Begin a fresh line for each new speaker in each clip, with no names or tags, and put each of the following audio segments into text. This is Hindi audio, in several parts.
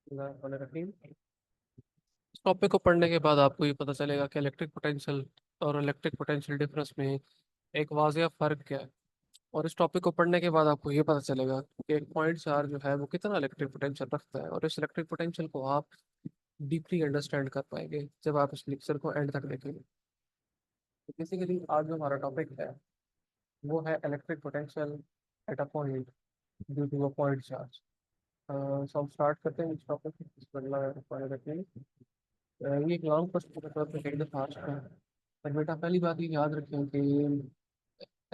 रहीम। इस टॉपिक को पढ़ने के बाद आपको ये पता चलेगा कि इलेक्ट्रिक पोटेंशियल और इलेक्ट्रिक पोटेंशियल डिफरेंस में एक वाज़िह फ़र्क क्या है। और इस टॉपिक को पढ़ने के बाद आपको ये पता चलेगा कि एक पॉइंट चार्ज जो है वो कितना इलेक्ट्रिक पोटेंशियल रखता है, और इस इलेक्ट्रिक पोटेंशियल को आप डीपली अंडरस्टैंड कर पाएंगे जब आप इस लेक्चर को एंड तक देखेंगे। तो बेसिकली आज जो हमारा टॉपिक है वो है electric potential at a point due to a point charge. So हम स्टार्ट करते हैं इस टॉपिक को। ये एक लॉन्ग क्वेश्चन के तौर पे कई दफा आ चुका है। पर बेटा पहली बात ये याद रखें कि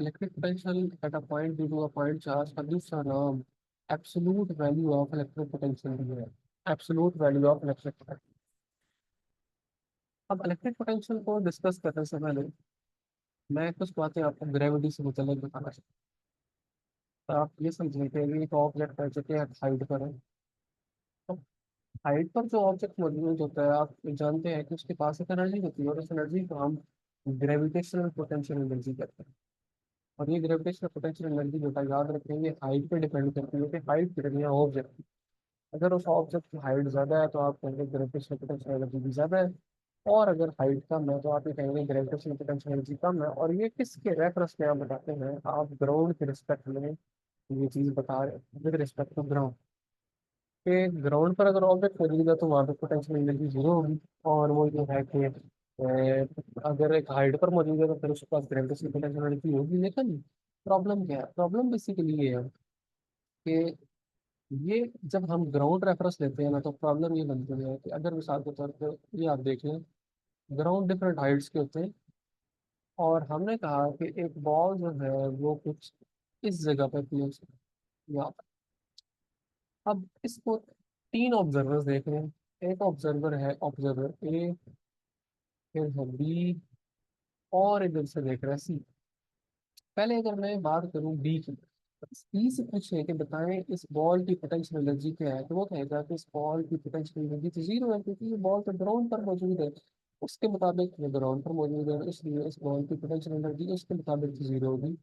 electric potential at a point due to a point charge का दूसरा नाम absolute value of electric potential भी है। Absolute value of electric potential. अब इलेक्ट्रिक पोटेंशियल को डिस्कस करने से पहले मैं कुछ बातें आपको ग्रेविटी से मुतल्लिक बताना चाहता हूँ। तो आप ये समझें कि एक ऑब्जेक्ट है जो कि हाइट पर है। तो हाइट पर जो ऑब्जेक्ट मौजूद होता है आप जानते हैं कि उसके पास एक एनर्जी होती है, और उस एनर्जी को हम ग्रेविटेशनल पोटेंशियल एनर्जी कहते हैं। और ये ग्रेविटेशनल पोटेंशियल एनर्जी बेटा याद रखेंगे हाइट पे डिपेंड करती है कि हाइट कितनी है ऑब्जेक्ट की। अगर उस ऑब्जेक्ट की हाइट ज़्यादा है तो आप कहेंगे ग्रेविटेशनल पोटेंशियल एनर्जी भी ज़्यादा है। और अगर हाइट कम है तो आप ये कहेंगे ग्रेविटेशनल पोटेंशियल एनर्जी कम है। और ये किसके रेफरेंस में आप बताते हैं? आप ग्राउंड के रिस्पेक्ट में ये चीज़ बता रहे हैं, विद रिस्पेक्ट टू ग्राउंड। कि ग्राउंड पर अगर ऑब्जेक्ट मौजूद है तो वहाँ पे पोटेंशियल एनर्जी जीरो होगी। और वो ये है कि अगर एक हाइट पर मौजूद है तो फिर उसके पास ग्रेविटेशनल पोटेंशियल एनर्जी होगी। लेकिन प्रॉब्लम क्या है? प्रॉब्लम बेसिकली ये है कि ये जब हम ग्राउंड रेफरेंस लेते हैं ना तो प्रॉब्लम ये बनती है कि अगर मिसाल के तौर पर ये आप देख लें, ग्राउंड डिफरेंट हाइट्स के होते हैं। और हमने कहा कि एक बॉल जो है वो कुछ इस जगह पर प्लेस है यहाँ पर। अब इसको तीन ऑब्जर्वर्स देख रहे हैं। एक ऑब्जर्वर है ऑब्जर्वर ए, फिर है बी, और इधर से देख रहा है सी। पहले अगर मैं बात करूं बी की, बी से पूछे कि बताएं इस बॉल की पोटेंशियल एनर्जी क्या है, तो वो कहेगा कि इस बॉल की पोटेंशियल एनर्जी तो जीरो है क्योंकि ये बॉल तो ग्राउंड पर मौजूद है। उसके मुताबिक ये ग्राउंड पर मौजूद है, इसलिए इस बॉल की पोटेंशियल एनर्जी उसके मुताबिक तो जीरो होगी।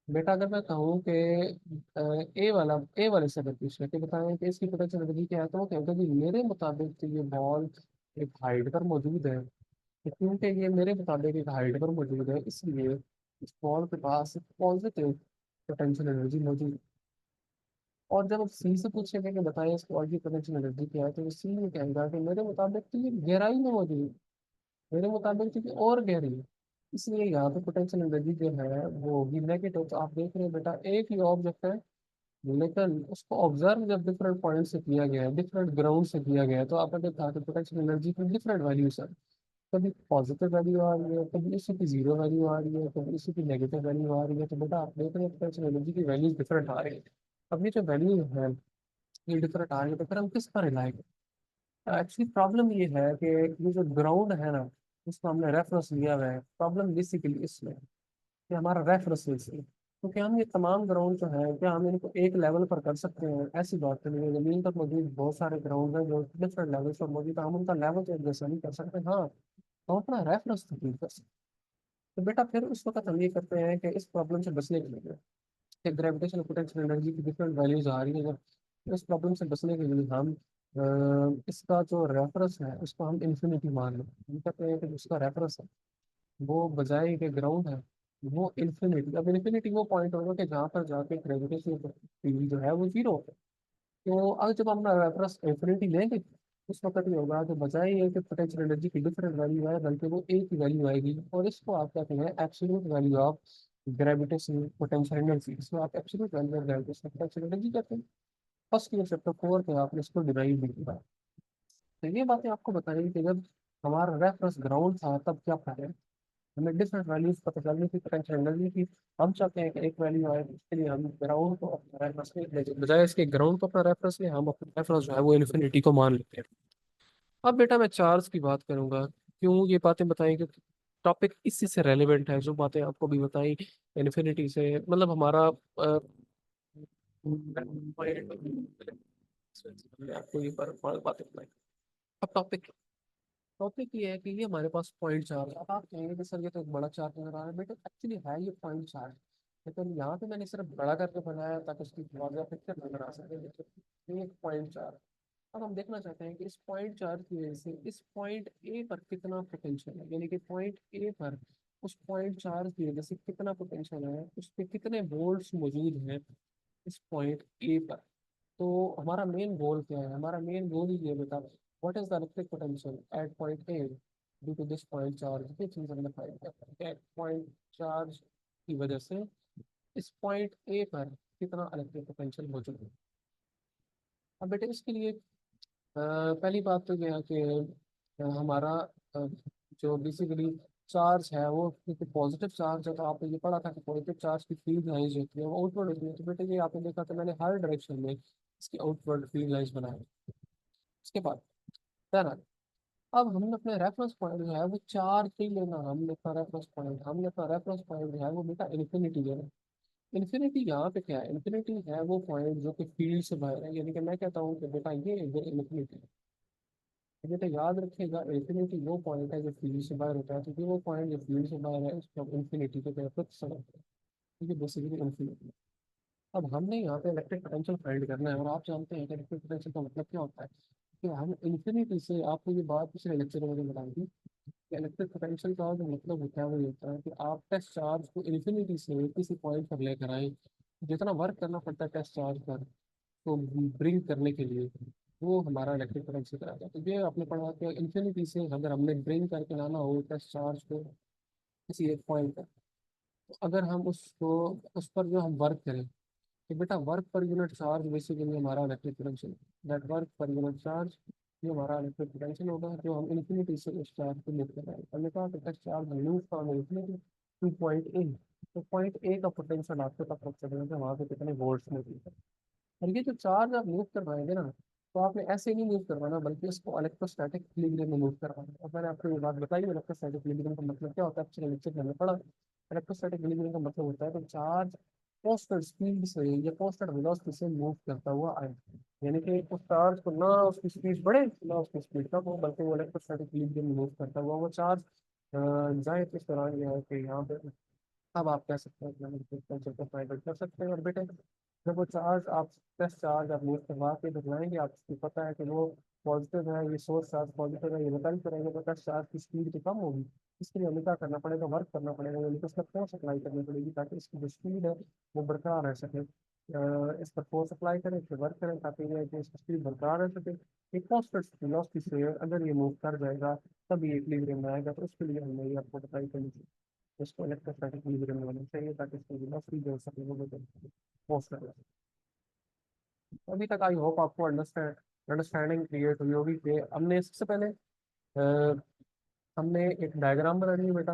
बेटा अगर मैं कहूँ कि ए वाले से अगर पूछे कि बताएं कि इसकी पोटेंशियल एनर्जी क्या है, तो वो कहेगा कि मेरे मुताबिक तो ये बॉल एक हाइट पर मौजूद है। तो क्योंकि ये मेरे मुताबिक एक हाइट पर मौजूद है इसलिए इस बॉल के पास एक पॉजिटिव पोटेंशियल एनर्जी मौजूद है। और जब आप सी से पूछेंगे कि बताएं इस बॉल की पोटेंशियल एनर्जी क्या है, तो सी ये कहेगा कि मेरे मुताबिक तो ये गहराई में मौजूद है। मेरे मुताबिक तो ये और गहरी है। इसलिए यहाँ पे पोटेंशियल एनर्जी जो है वो होगी नेगेटिव। तो आप देख रहे हैं बेटा एक ही ऑब्जेक्ट है, लेकिन उसको ऑब्जर्व जब डिफरेंट पॉइंट से किया गया है, डिफरेंट ग्राउंड से किया गया है, तो आपने देखा कि पोटेंशियल एनर्जी की डिफरेंट वैल्यूज है। कभी पॉजिटिव वैल्यू आ रही है, कभी इसी की जीरो वैल्यू आ रही है, कभी इसी की नेगेटिव वैल्यू आ रही है। तो बेटा आप देख रहे हैं पोटेंशियल एनर्जी की वैल्यूज डिफरेंट आ रही है। अब ये जो वैल्यू है ये डिफरेंट आ रही है, तो फिर हम किस पर रिलाई करें? एक्चुअली प्रॉब्लम ये है कि ये जो ग्राउंड है ना, इसको हमने रेफरेंस लिया हुआ है। प्रॉब्लम बेसिकली इसमें है कि हमारा रेफरेंस है। तो क्या हम ये तमाम ग्राउंड जो है क्या हम इनको एक लेवल पर कर सकते हैं? ऐसी बात नहीं है। जमीन पर मौजूद बहुत सारे ग्राउंड हैं जो डिफरेंट लेवल्स पर मौजूद है, हम उनका लेवल तो एक जैसा नहीं कर सकते। हाँ, तो अपना रेफरेंस तो ठीक कर सकते। तो बेटा फिर उस वक्त हम ये करते हैं कि इस प्रॉब्लम से बचने के लिए कि ग्रेविटेशनल पोटेंशियल एनर्जी की डिफरेंट वैल्यूज आ रही है, जब इस प्रॉब्लम से बचने के लिए हम इसका जो रेफरेंस है उसको हम इन्फिनिटी मान लें। हम कहते हैं कि उसका रेफरेंस है वो बजाय के ग्राउंड है वो इन्फिनिटी। अब इन्फिनिटी वो पॉइंट होगा कि जहाँ पर जाके ग्रेविटेशनल फील्ड जो है वो जीरो है। तो अब जब हम रेफरेंस इन्फिनिटी लेंगे उस वक्त ये होगा कि बजाय ये कि पोटेंशियल एनर्जी की डिफरेंट वैल्यू है, बल्कि वो एक ही वैल्यू आएगी। और इसको आप कहते हैं absolute value of gravitational potential energy. इसको आप absolute value of gravitational potential energy कहते हैं। फर्स्ट ईयर चैप्टर 4 पे आपने इसको डिराइव भी किया। तो ये बातें आपको बताएंगे कि जब हमारा रेफरेंस ग्राउंड था तब क्या था। हमें डिफरेंट वैल्यूज पता चलने की पोटेंशियल एनर्जी की। हम चाहते हैं कि एक वैल्यू आए, इसके लिए हम ग्राउंड को अपना रेफरेंस ले, बजाय इसके ग्राउंड को अपना रेफरेंस ले हम अपना रेफरेंस जो है वो इन्फिनिटी को मान लेते हैं। अब बेटा मैं चार्ज की बात करूंगा। क्यों ये बातें बताएं? क्योंकि टॉपिक इसी से रेलेवेंट है। जो बातें आपको भी बताई इन्फिनिटी से मतलब हमारा आपको ये बातें बताई। अब टॉपिक टॉपिक ये है कि ये हमारे पास पॉइंट चार्ज है। अब आप कहेंगे कि सर ये तो एक बड़ा चार्ज नजर आ रहा है। बेटा एक्चुअली है ये पॉइंट चार्ज, लेकिन यहाँ पे मैंने सिर्फ बड़ा करके बनाया ताकि उसकी वाज़ह पिक्चर नजर आ सके। लेकिन ये एक पॉइंट चार्ज अब हम देखना चाहते हैं कि इस पॉइंट चार्ज की वजह से इस पॉइंट ए पर कितना पोटेंशियल है, यानी कि पॉइंट ए पर उस पॉइंट चार्ज की वजह से कितना पोटेंशियल है, उस पर कितने वोल्ट्स मौजूद हैं इस पॉइंट ए पर। तो हमारा मेन गोल क्या है, हमारा मेन गोल ही ये बता, what is the electric potential at point A due to this point charge. ये चीज हमने फाइंड करना है, एट पॉइंट चार्ज की वजह से इस पॉइंट ए पर कितना इलेक्ट्रिक पोटेंशियल मौजूद है। अब बेटे इसके लिए पहली बात तो यह है कि हमारा अ, जो बेसिकली चार्ज है वो क्योंकि पॉजिटिव चार्ज है, तो आपने ये पढ़ा था कि पॉजिटिव चार्ज की फील्ड लाइंस होती है वो आउटवर्ड होती है। तो बेटे ये आपने देखा था, मैंने हर डायरेक्शन में इसकी आउटवर्ड फील्ड लाइंस बनाई। उसके बाद तरह अब हमने अपने रेफरेंस पॉइंट जो है वो चार्ज ही लेना, हमने अपना रेफरेंस पॉइंट, हमने अपना रेफरेंस पॉइंट जो है वो बेटा इन्फिनिटी लेना। इन्फिनिटी यहाँ पे क्या है, इन्फिनिटी है वो पॉइंट जो कि फील्ड से बाहर है, यानी कि मैं कहता हूँ कि बेटा ये इन्फिनिटी है। तो बेटा याद रखिएगा, इन्फिनिटी वो पॉइंट है जो फील्ड से बाहर होता है, क्योंकि वो पॉइंट जो फील्ड से बाहर है उसको हम इन्फिनिटी के तौर पर समझते हैं। ठीक है, बेसिकली इन्फिनिटी। अब हमने यहाँ पे इलेक्ट्रिक पोटेंशियल फाइंड करना है, और आप जानते हैं कि इलेक्ट्रिक पोटेंशियल का मतलब क्या होता है, कि हम इन्फिनिटी से, आपको ये बात पिछले लेक्चर में बताई थी कि इलेक्ट्रिक पोटेंशियल का जो मतलब होता है वो ये होता है कि आप टेस्ट चार्ज को इन्फिनिटी से किसी पॉइंट पर लेकर आए, जितना वर्क करना पड़ता है टेस्ट चार्ज पर तो ब्रिंग करने के लिए, वो हमारा इलेक्ट्रिक पोटेंशियल कराता है। तो ये आपने पढ़ा कि इन्फिनिटी से अगर हमने ब्रिंग करके लाना हो टेस्ट चार्ज को किसी एक पॉइंट पर, तो अगर हम उसको उस पर जो हम वर्क करें, तो बेटा work per unit charge basically हमारा electric potential, that work per unit charge ये हमारा इलेक्ट्रिक पोटेंशियल होगा, जो हम इन्फिनिटी से उस चार्ज को मूव कर रहे हैं। हमने कहा कि test charge move from infinity to point A, तो पॉइंट ए का पोटेंशियल आपको पता चलेगा कि वहाँ पे कितने वोल्ट्स मौजूद है। और ये जो चार्ज आप मूव करवाएंगे ना, तो आपने ऐसे नहीं मूव करवाना, बल्कि इसको इलेक्ट्रोस्टैटिक इक्विलिब्रियम में मूव करवाना है। और मैंने आपको ये बात बताई, इलेक्ट्रोस्टैटिक इक्विलिब्रियम का मतलब क्या होता है, पिछले लेक्चर में हमने पढ़ा। इलेक्ट्रोस्टैटिक इक्विलिब्रियम का मतलब होता है कि चार्ज कांस्टेंट स्पीड से या कांस्टेंट वेलोसिटी से मूव करता हुआ आए, यानी कि उस चार्ज को ना उसकी स्पीड बढ़े ना उसकी स्पीड कम हो, बल्कि वो इलेक्ट्रोस्टैटिक इक्विलिब्रियम में मूव करता हुआ वो चार्ज जाए। तो इस दौरान ये है कि यहाँ पे अब आप कह सकते हैं कि हम पोटेंशियल को फाइंड आउट कर सकते हैं। और बेटे जब वो चार्ज आप प्लस चार्ज आप मूव करवा के दिखलाएंगे, आपको पता है कि वो पॉजिटिव है, ये सोर्स चार्ज पॉजिटिव है, ये बताइए करेंगे तो प्लस चार्ज की स्पीड तो कम होगी। इसके लिए हमें क्या करना पड़ेगा, वर्क करना पड़ेगा, यानी कि उसमें फोर्स अप्लाई करनी पड़ेगी ताकि इसकी जो स्पीड है वो बरकरार रह सके। इस पर फोर्स अप्लाई करें फिर वर्क करें ताकि ये कि इसकी स्पीड बरकरार रह सके। एक कांस्टेंट वेलोसिटी से अगर ये मूव कर जाएगा तब ये इक्विलिब्रियम में आएगा। तो उसके लिए हमने ये आपको बताई करनी चाहिए, उसको इलेक्ट्रोस्टैटिक इक्विलिब्रियम में होना चाहिए ताकि इसकी वेलोसिटी जो हो सके वो फोर्स कर। अभी तक आई होप आपको अंडरस्टैंडिंग क्रिएट हुई होगी कि हमने सबसे पहले अ, हमने एक डायग्राम बनानी है बेटा,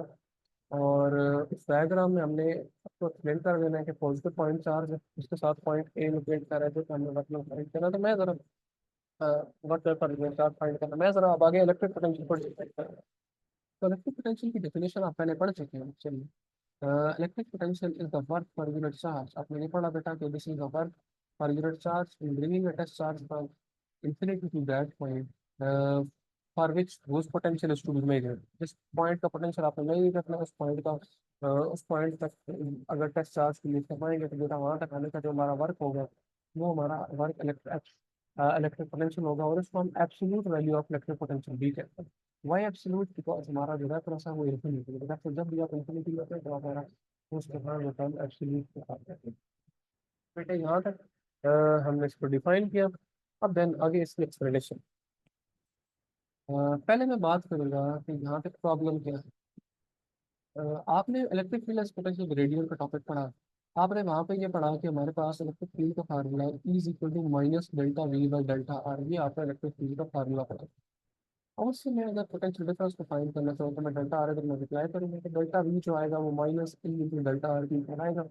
और उस डायग्राम में हमने आपको एक्सप्लेन कर देना है कि पॉजिटिव पॉइंट चार्ज है उसके साथ पॉइंट ए लोकेट कर रहे थे, तो हमने मतलब फाइंड करना। तो मैं जरा वर्क पर चार्ज फाइंड करना, मैं जरा अब आगे इलेक्ट्रिक पोटेंशियल पर डिसाइड करना। तो इलेक्ट्रिक पोटेंशियल की डेफिनेशन आप पहले पढ़ चुके हैं। चलिए, electric potential is the work per unit charge. आपने ये पढ़ा बेटा कि this is the work per unit charge in bringing a test charge from infinity to that point for which whose potential is to be measured। जिस पॉइंट का पोटेंशियल आपने नहीं रखना उस पॉइंट का उस पॉइंट तक अगर टेस्ट चार्ज के लिए करवाएंगे तो बेटा वहां तक आने का जो हमारा वर्क होगा वो हमारा वर्क इलेक्ट्रिक पोटेंशियल होगा, और उसको हम absolute value of electric potential भी कहते हैं। वाई एब्सोल्यूट, बिकॉज हमारा जो रेफरेंस है वो इन्फिनिटी है। तो जब भी आप इन्फिनिटी लेते हैं तो हमारा उसके बाद होता है एब्सोल्यूट के साथ। बेटा यहाँ तक हमने इसको डिफाइन किया। अब देन आगे इसकी एक्सप्लेनेशन। पहले मैं बात करूंगा कि यहाँ तक प्रॉब्लम क्या है। आपने इलेक्ट्रिक फील्ड पोटेंशियल ग्रेडियंट का टॉपिक पढ़ा, आपने वहाँ पे ये पढ़ा कि हमारे पास इलेक्ट्रिक फील्ड का formula is equal to minus delta V by delta r. ये आपका इलेक्ट्रिक फील्ड का फार्मूला पढ़ा। और उससे मैं अगर पोटेंशियल डिफरेंस को फाइंड करना चाहूँ तो मैं डेल्टा आर अगर मल्टीप्लाई करूँगा तो डेल्टा वी जो आएगा वो minus E into delta r की आएगा।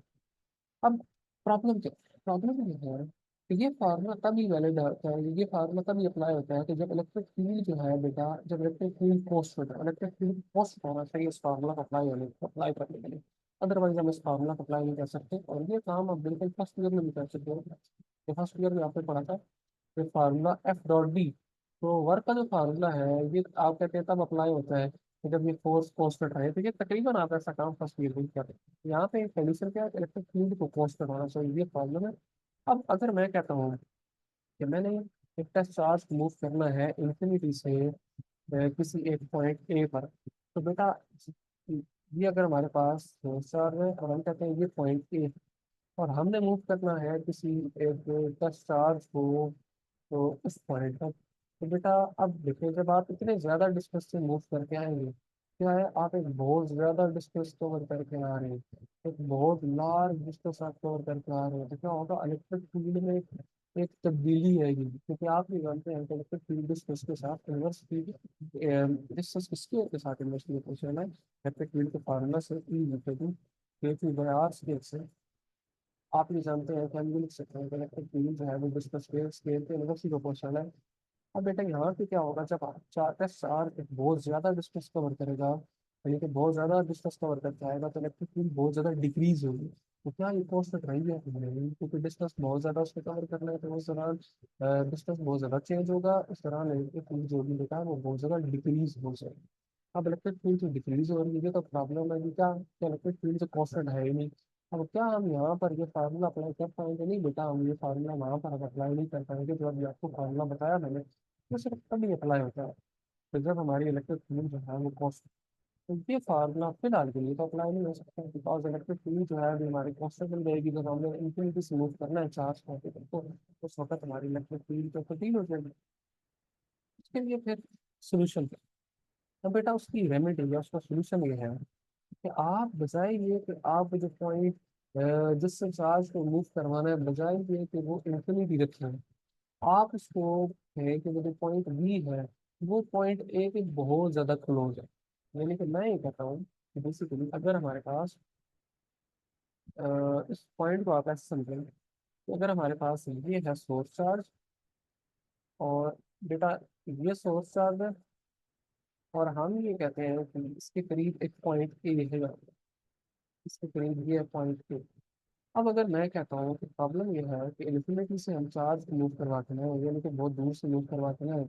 अब प्रॉब्लम क्या, प्रॉब्लम ये है कि ये फार्मूला तभी वैलिड होता है, ये फार्मूला तभी अप्लाई होता है कि जब इलेक्ट्रिक फील्ड जो है बेटा, जब इलेक्ट्रिक फील्ड पोस्ट होता है, इलेक्ट्रिक फील्ड पोस्ट होना चाहिए इस फार्मूला को अप्लाई करने के लिए। अदरवाइज हम इस फार्मूला को अप्लाई नहीं कर सकते, और ये काम आप बिल्कुल फर्स्ट ईयर में भी कर सकते हो। फर्स्ट ईयर में आपने पढ़ा था ये फार्मूला एफ डॉट डी। तो वर्क का जो फार्मूला है ये आप कहते हैं तब अप्लाई होता है कि जब ये फोर्स कांस्टेंट रहे। तो ये तकरीबन आप ऐसा काम फर्स्ट ईयर में ही करते हैं। यहाँ पे कंडीशन क्या है, इलेक्ट्रिक फील्ड को कांस्टेंट होना चाहिए, ये प्रॉब्लम है। अब अगर मैं कहता हूँ कि मैंने एक टेस्ट चार्ज मूव करना है इंफिनिटी से किसी एक पॉइंट ए पर, तो बेटा ये अगर हमारे पास चार्ज है और हम कहते हैं ये पॉइंट ए, और हमने मूव करना है किसी एक टेस्ट चार्ज को तो उस पॉइंट तक, तो बेटा अब देखिए जब आप इतने ज़्यादा डिस्टेंस से मूव करके आएंगे, क्या है आप एक बहुत ज़्यादा डिस्टेंस कवर करके आ रहे हैं, एक बहुत लार्ज डिस्टेंस आप कवर करके आ रहे हैं, तो क्या होगा इलेक्ट्रिक फील्ड में एक तब्दीली आएगी, क्योंकि आप ये जानते हैं कि इलेक्ट्रिक फील्ड डिस्टेंस के साथ इन्वर्स फील्ड डिस्टेंस स्केयर के साथ इन्वर्स फील्ड है। इलेक्ट्रिक फील्ड के फार्मूला से ई लिखते थे के बाय आर स्केयर से आप ये जानते हैं कि हम ये लिख सकते हैं कि इलेक्ट्रिक फील्ड जो है वो डिस्टेंस स्केयर स्केयर के इन्वर्स ही प्रोपोर्शनल है। अब बेटा यहाँ पे क्या होगा, जब आप चार का चार एक बहुत ज्यादा डिस्टेंस कवर करेगा, यानी कि बहुत ज्यादा डिस्टेंस कवर करके आएगा, तो इलेक्ट्रिक फील्ड बहुत ज्यादा डिक्रीज होगी। तो क्या ये कॉन्स्टेंट रही है नहीं, क्योंकि डिस्टेंस बहुत ज्यादा उसको कवर करना है, तो उस दौरान डिस्टेंस बहुत ज्यादा चेंज होगा, उस दौरान इलेक्ट्रिक फील्ड जो भी बेटा है वो बहुत ज्यादा डिक्रीज हो जाएगी। अब इलेक्ट्रिक फील्ड जो डिक्रीज हो रही है तो प्रॉब्लम है कि क्या इलेक्ट्रिक फील्ड जो कॉन्स्टेंट है ही नहीं। अब क्या हम यहाँ पर ये फार्मूला अप्लाई कर पाएंगे? नहीं बेटा, हम ये फार्मूला वहाँ पर अप्लाई नहीं कर पाएंगे, जो अभी आपको फार्मूला बताया मैंने वो सिर्फ तभी अप्लाई होता है तो जब हमारी इलेक्ट्रिक फील्ड जो है वो कॉन्स्टेंट, तो ये फार्मूला फिलहाल के लिए तो अप्लाई नहीं हो सकता, बिकॉज इलेक्ट्रिक फील्ड जो है अभी हमारी कांस्टेंट बन जाएगी, जब हमने इंफिनिटी से मूव करना है चार्ज पार्टिकल को, तो उस वक्त हमारी इलेक्ट्रिक फील्ड तो तब्दील हो जाएगी। उसके लिए फिर सोल्यूशन, तो बेटा उसकी रेमेडी या उसका सोल्यूशन ये है कि आप बजाय ये कि आप जो पॉइंट जिससे चार्ज को मूव करवाना है, बजाय ये कि वो इंफिनिटी रखें, आप इसको है कि वो जो पॉइंट बी है वो पॉइंट ए के बहुत ज्यादा क्लोज है। यानी कि मैं ये कहता हूँ कि बेसिकली अगर हमारे पास इस पॉइंट को आप ऐसे समझें कि अगर हमारे पास ये है सोर्स चार्ज, और बेटा ये सोर्स चार्ज है, और हम ये कहते हैं कि इसके करीब एक पॉइंट ए है, इसके करीब ये पॉइंट ए। अब अगर मैं कहता हूँ कि प्रॉब्लम ये है कि इन्फिनिटी से हम चार्ज मूव करवाते हैं, यानी कि बहुत दूर से मूव करवाते हैं,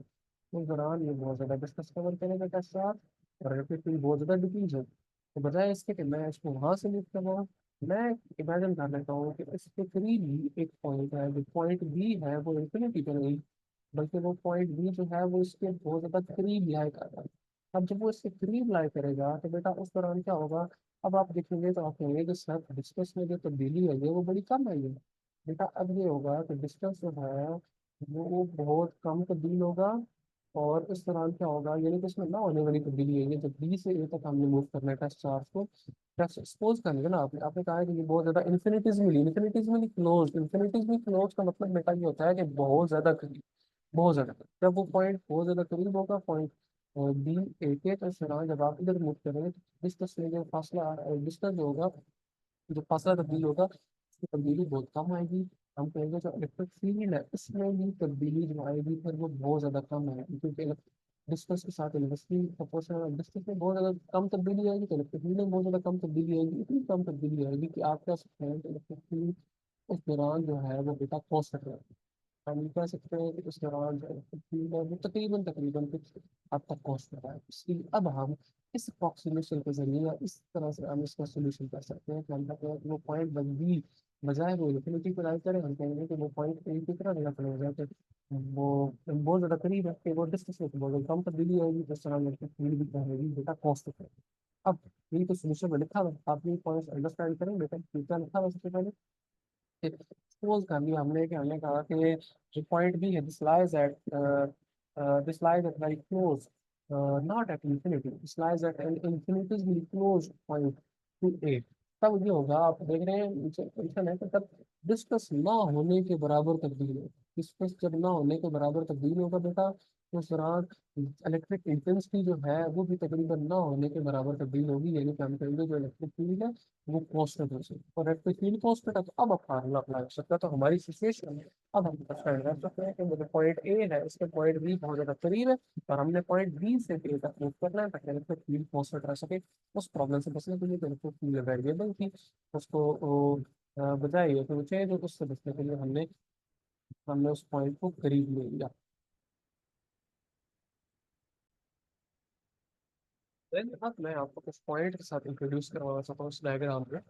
उस दौरान ये बहुत ज़्यादा डिस्कस कवर करेगा का चार्ज, और रिपीट बहुत ज़्यादा डिक्रीज है, तो बजाय इसके कि मैं इसको वहाँ से मूव करवाऊँ, मैं इमेजिन कर लेता हूँ कि इसके करीब ही एक पॉइंट है, जो पॉइंट बी है वो इन्फिनिटी पर नहीं, बल्कि वो पॉइंट बी जो है वो इसके बहुत ज़्यादा करीब लाई कर रहा है। अब जब वो इसके करीब लाई करेगा तो बेटा उस दौरान क्या होगा, अब आप देखेंगे तो आप कहेंगे कि सर डिस्टेंस में जो तब्दीली आई है वो बड़ी कम आई है। बेटा अब ये होगा कि डिस्टेंस जो है वो बहुत कम तब्दील होगा, और इस दौरान क्या होगा, यानी कि इसमें ना होने वाली तब्दीली है, ये जब बी से ए तक हमने मूव करना है टेस्ट चार्ज को, टेस्ट एक्सपोज करने का ना, आपने आपने कहा है कि ये बहुत ज्यादा इन्फिनिटिजमली क्लोज, इन्फिनिटिजमली क्लोज का मतलब बेटा ये होता है कि बहुत ज्यादा करीब, बहुत ज्यादा करीब। जब वो पॉइंट बहुत ज्यादा करीब होगा पॉइंट बी ए के, तो इस दौरान जब आप इधर मूव करेंगे तो डिस्टेंस में जो फासला डिस्टेंस जो होगा, जो फासला तब्दील होगा उसकी तब्दीली बहुत कम आएगी। हम कहेंगे जो इलेक्ट्रिक फील्ड है उसमें भी तब्दीली जो आएगी फिर वो बहुत ज़्यादा कम आएगी, क्योंकि डिस्टेंस के साथ इलेक्ट्रिक प्रोपोर्शनल डिस्टेंस में बहुत ज़्यादा कम तब्दीली आएगी, तो इलेक्ट्रिक फील्ड में बहुत ज़्यादा कम तब्दीली आएगी, इतनी कम तब्दीली आएगी कि आप कह सकते हैं कि इलेक्ट्रिक फील्ड उस दौरान जो है वो बेटा कांस्टेंट है। हम कह सकते हैं कि उस दौरान जो इलेक्ट्रिक फील्ड है वो तकरीबन तकरीबन कुछ हद तक कांस्टेंट है। इसलिए अब हम इस अप्रोक्सीमेशन के जरिए या इस तरह से हम इसका सोल्यूशन कर सकते हैं कि हम कहते हैं कि वो पॉइंट बी बजाय वो इन्फिनिटी को लाइक करें, हम कहेंगे कि वो पॉइंट ए की तरह डेवलप हो जाए, तो वो बहुत ज़्यादा करीब है कि वो डिस्टेंस में बहुत ज़्यादा कम तब्दीली होगी, जिस तरह इलेक्ट्रिक फील्ड भी कहेगी बेटा कांस्टेंट है। अब यही तो सोल्यूशन में लिखा हुआ है, आप ये पॉइंट अंडरस्टैंड करें बेटा, क्या लिखा हुआ है सबसे पहले, सपोज कर लिया हमने कि हमने कहा कि जो पॉइंट बी है this lies at very close, not at infinity, this lies at an infinitively close point to A. तब ये होगा, आप देख रहे हैं नीचे क्वेश्चन है कि तब डिस्कस ना होने के बराबर तब्दील हो, डिस्कस जब ना होने के बराबर तब्दील होगा बेटा, तो उस दौरान इलेक्ट्रिक इंटेंसिटी जो है वो भी तकरीबन ना होने के बराबर तब्दील होगी, यानी कि हम कहेंगे जो इलेक्ट्रिक फील्ड है वो कांस्टेंट हो सकती है, और इलेक्ट्रिक फील्ड कांस्टेंट है, तो अब आप फार्मूला अप्लाई कर सकते हैं, तो हमारी सिचुएशन में अब हम अंडरस्टैंड कर सकते हैं कि जो पॉइंट ए है उसके पॉइंट बी बहुत ज्यादा करीब है, और हमने पॉइंट बी से ए तक मूव करना है ताकि इलेक्ट्रिक फील्ड कांस्टेंट रह सके। उस प्रॉब्लम से बचने के लिए इलेक्ट्रिक फील्ड वेरिएबल थी, उसको बजाय ये तो चेंज हो, उससे बचने के लिए हमने हमने उस पॉइंट को करीब ले लिया। Then अब मैं आपको कुछ पॉइंट के साथ इंट्रोड्यूस करवाना चाहता हूँ इस डायग्राम में।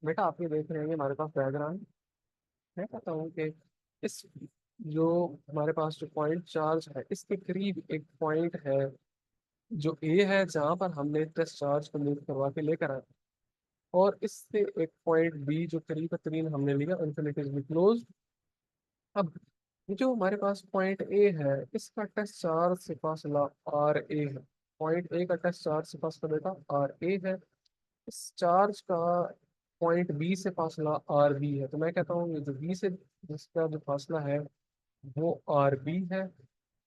बेटा आप ये देख रहे हैं हमारे पास डायग्राम, मैं कहता हूँ कि इस जो हमारे पास जो पॉइंट चार्ज है इसके करीब एक पॉइंट है जो ए है, जहाँ पर हमने टेस्ट चार्ज को मूव करवा के लेकर आए, और इससे एक पॉइंट बी जो करीब तरीन हमने लिया इन्फिनिटेजली क्लोज। अब ये जो हमारे पास पॉइंट ए है इसका टेस्ट चार्ज से फासला आर ए है। पॉइंट ए का टेस्ट चार्ज से फासला बेटा आर ए है। इस चार्ज का पॉइंट बी से फासला आर बी है। तो मैं कहता हूँ ये जो बी से जिसका जो फासला है वो आर बी है।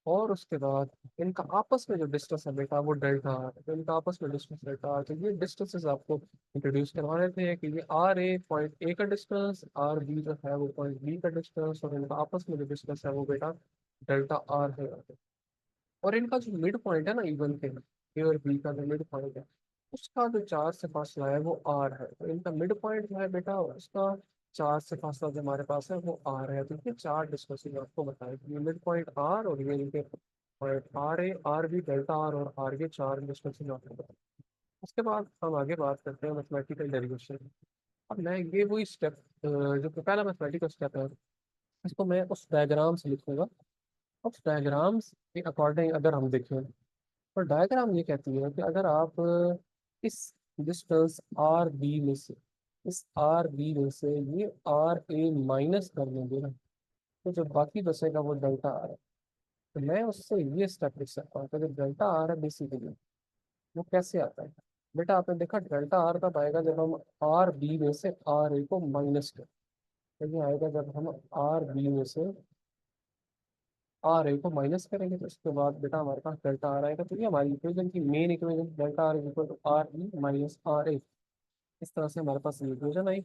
और उसके बाद इनका आपस में जो डिस्टेंस है बेटा वो डेल्टा आर है। तो इनका आपस में डिस्टेंस डेल्टा आर, तो ये डिस्टेंसेस आपको इंट्रोड्यूस करवाने थे कि ये आर ए पॉइंट ए का डिस्टेंस, आर बी जो है वो पॉइंट बी का डिस्टेंस, और इनका आपस में जो डिस्टेंस है वो बेटा डेल्टा आर है। और इनका जो मिड पॉइंट है ना इवन के, ए और बी का जो मिड पॉइंट है उसका जो चार से फासला है वो आर है। तो इनका मिड पॉइंट जो है बेटा उसका चार से फासला जो हमारे पास है वो आर है। तो ये चार डिस्कशन आपको बताएं, ये मिड पॉइंट आर और ये इनके point r a r b delta r और आर के चार डिस्कशन आपको बताएं। उसके बाद हम आगे बात करते हैं मैथमेटिकल डेरिवेशन। अब मैं ये वही स्टेप जो पहला मैथमेटिकल स्टेप है इसको मैं उस डायग्राम से लिखूंगा। उस डायग्राम्स के अकॉर्डिंग अगर हम देखें, और डायग्राम ये कहती है कि अगर आप इस डिस्टेंस आर बी में से, इस आर बी में से ये आर ए माइनस कर देंगे ना, तो जो बाकी बचेगा वो डेल्टा आर है। तो मैं उससे ये स्टेप लिख सकता हूँ कि जो डेल्टा आर है बेसिकली वो कैसे आता है। बेटा आपने देखा डेल्टा आर कब आएगा, जब हम आर बी में से आर ए को माइनस करें। तो ये आएगा जब हम आर बी में से आर ए को माइनस करेंगे, तो उसके बाद बेटा हमारे पास डेल्टा आर आएगा। तो ये हमारी इक्वेशन की main equation, delta are is equal to R E minus R A. इस तरह से हमारे पास ये इक्वेशन आई।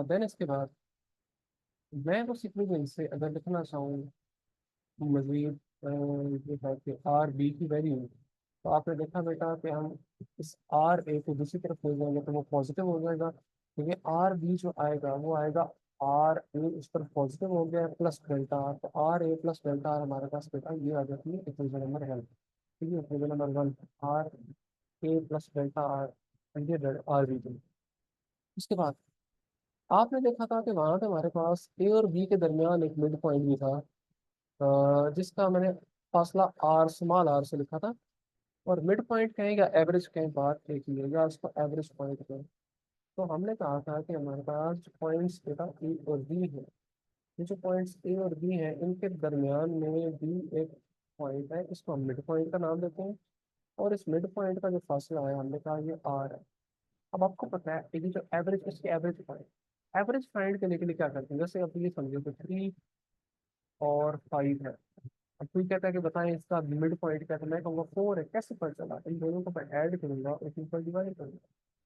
देन इसके बाद मैं उस इक्वेशन से अगर लिखना चाहूँ मजीद ये है कि आर बी की वैल्यू, तो आपने देखा बेटा कि हम इस आर ए को दूसरी तरफ ले जाएंगे तो वो पॉजिटिव हो जाएगा। तो ये आर बी जो आएगा वो आएगा आर ए इस पर पॉजिटिव हो गया प्लस डेल्टा आर, तो आर ए प्लस डेल्टा आर हमारे पास बेटा ये आ जाती है इक्वेशन नंबर वन। ठीक है, इक्वेशन नंबर वन आर ए प्लस डेल्टा आर, ये आर बी की। उसके बाद आपने देखा था कि वहां पे हमारे पास ए और बी के दरमियान एक मिड पॉइंट भी था, जिसका मैंने फासला आर स्मॉल आर से लिखा था। और मिड पॉइंट कहें या एवरेज कहें बात एक ही है, या उसको एवरेज पॉइंट कहें। तो हमने कहा था कि हमारे पास जो पॉइंट्स बेटा ए और बी है, ये जो पॉइंट्स ए और बी हैं इनके दरमियान में बी एक पॉइंट है, इसको हम मिड पॉइंट का नाम देते हैं। और इस मिड पॉइंट का जो फासला है हमने कहा ये आर है। अब आपको पता है ये जो एवरेज, इसकी एवरेज पॉइंट, एवरेज फाइंड करने के लिए क्या करते हैं, जैसे अब ये समझो कि 3 और 5 है। अब कोई कहता है कि बताएं इसका मिड पॉइंट क्या है, तो मैं कहूँगा 4 है। कैसे पता चला, इन दोनों को मैं ऐड करूंगा और इसी पर डिवाइड करूंगा।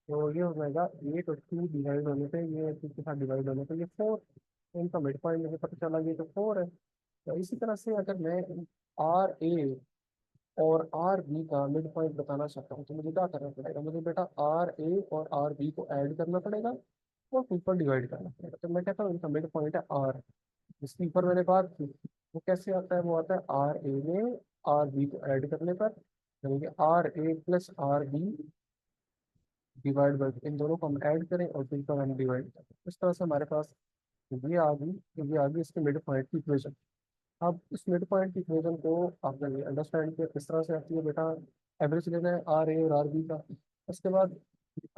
तो ये हो जाएगा 8 और 2 डिवाइड होने पे, ये 2 के साथ डिवाइड होने पे ये 4। इनका मिड पॉइंट मुझे पता चला ये तो 4 है। तो इसी तरह से अगर मैं आर ए और आर बी का मिड पॉइंट बताना चाहता हूँ तो मुझे क्या करना पड़ेगा, मुझे बेटा आर ए और आर बी को ऐड करना पड़ेगा और 2 पर डिवाइड करना पड़ेगा। तो मैं कहता हूँ इनका मिड पॉइंट है आर। जिसके ऊपर मैंने बात की वो कैसे आता है, वो आता है आर ए में आर बी को ऐड करने पर, यानी कि R A plus are B divide by, इन दोनों को हम ऐड करें और फिर पर हम डिवाइड करें। इस तरह से हमारे पास ये आ गई इसके मिड पॉइंट की इक्वेशन। अब इस मिड पॉइंट की इक्वेशन को आपने अंडरस्टैंड किया किस तरह से आती है बेटा, एवरेज लेना है आर ए और आर बी का। उसके बाद